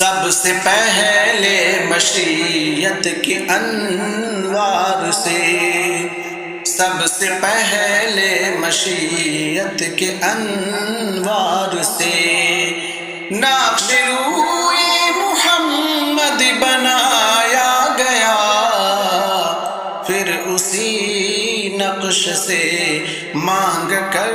سب سے پہلے مشیت کے انوار سے، سب سے پہلے مشیت کے انوار سے نقش روئے محمد بنایا گیا، پھر اسی نقش سے مانگ کر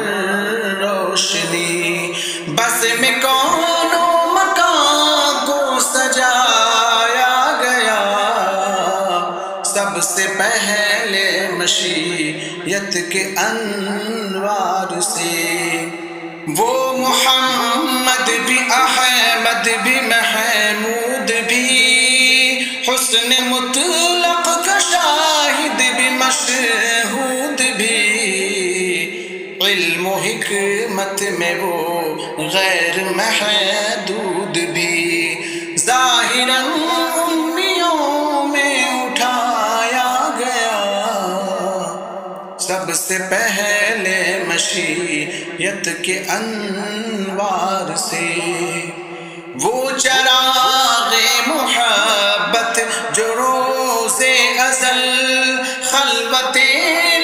روشنی بس میں کون و مکان کو سجایا گیا۔ سب سے پہلے مشیت کے انوار سے وہ محمد بھی، احمد بھی، محمود بھی، حسن مطلق کا شاہد بھی، مشہود بھی، علم و حکمت میں وہ غیر محدود بھی، ظاہراً امیوں میں اٹھایا گیا۔ سب سے پہلے مشیت کے انوار سے وہ چراغ محبت جو روز ازل خلوت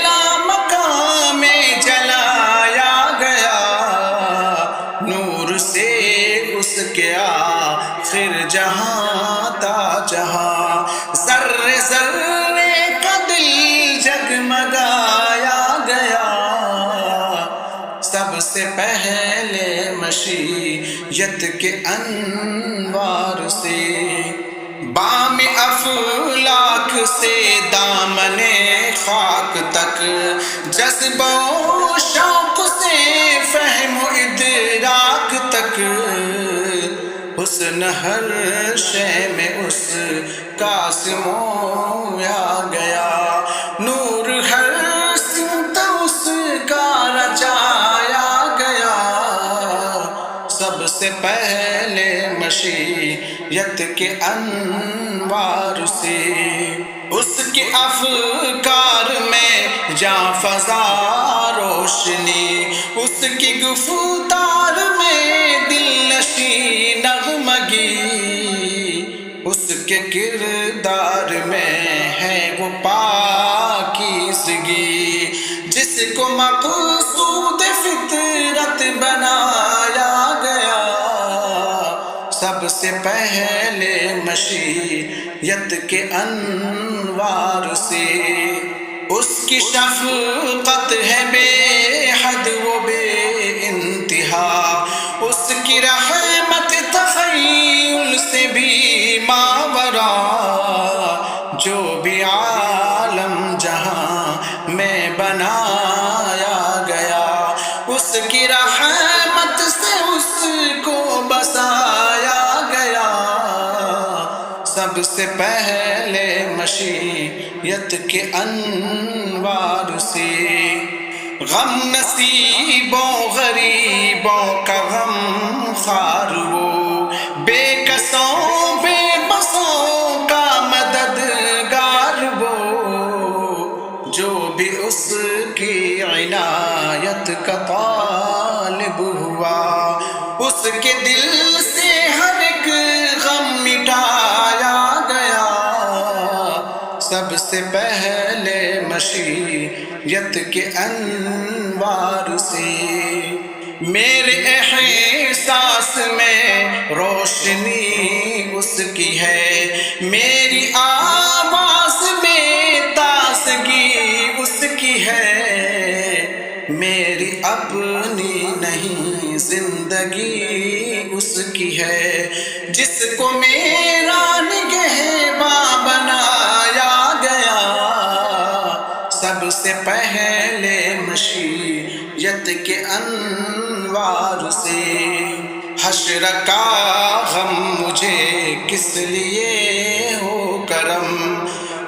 لامکان میں جلایا گیا، نور سے اس کے آخر جہاں تا جہاں ذرے ذرے کا دل جگمگایا گیا۔ سب سے پہلے مشیت کے انوار سے بام افلاک سے دامن خاک تک، جذب و شوق سے فہم و ادراک تک، حسن ہر شے میں اس کا سمویا گیا، نور ہر سمت اس کا رچایا گیا۔ سب سے پہلے مشیت کے انوار سے اس کے افکار میں جاں فضا روشنی، اس کی گفتار میں دل نشین نغمگی، اس کے کردار میں ہے وہ پاکیزگی، جس کو مقصود فطرت بنایا گیا۔ سب سے پہلے مشیت کے انوار سے اس کی شفقت ہے بے حد و بے انتہا، اس کی رحمت تخیل سے بھی ماورا، جو بھی عالم جہاں میں بنایا گیا، اس کی رحمت سے اس کو بسایا گیا۔ سب سے پہلے مشیت کے انوار سے غم نصیبوں غریبوں کا غم خار وہ، بے کسوں بے بسوں کا مددگار وہ، جو بھی اس کی عنایت کا طالب ہوا، اس کے دل سے ہر ایک غم مٹایا گیا۔ سب سے پہلے مشیت کے انوار سے میرے احساس میں روشنی اس کی ہے، میری آواز میں تازگی اس کی ہے، میری اپنی نہیں زندگی اس کی ہے، جس کو میرا نگہباں بنایا گیا۔ سب سے پہلے مشیت کے انوار سے حشر کا غم مجھے کس لیے ہو کرم،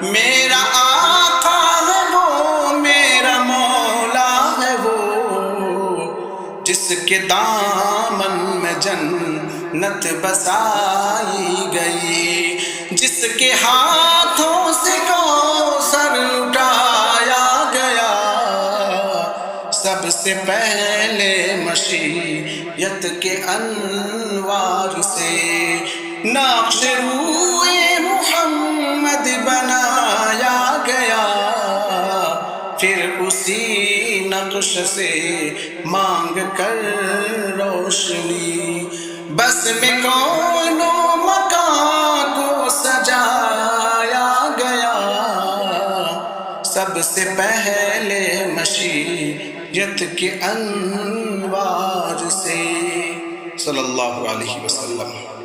میرا آقا ہے وہ، میرا مولا ہے وہ، جس کے دامن میں جنت بسائی گئی، جس کے ہاتھوں سے کوثر لٹایا گیا۔ سب سے پہلے مشیت کے انوار سے نقش روئے محمد بنایا گیا، پھر اسی نقش سے مانگ کر روشنی، بس میں کون و مکان کو سجایا گیا، سب سے پہلے مشیت کے انوار سے، صلی اللہ علیہ وسلم۔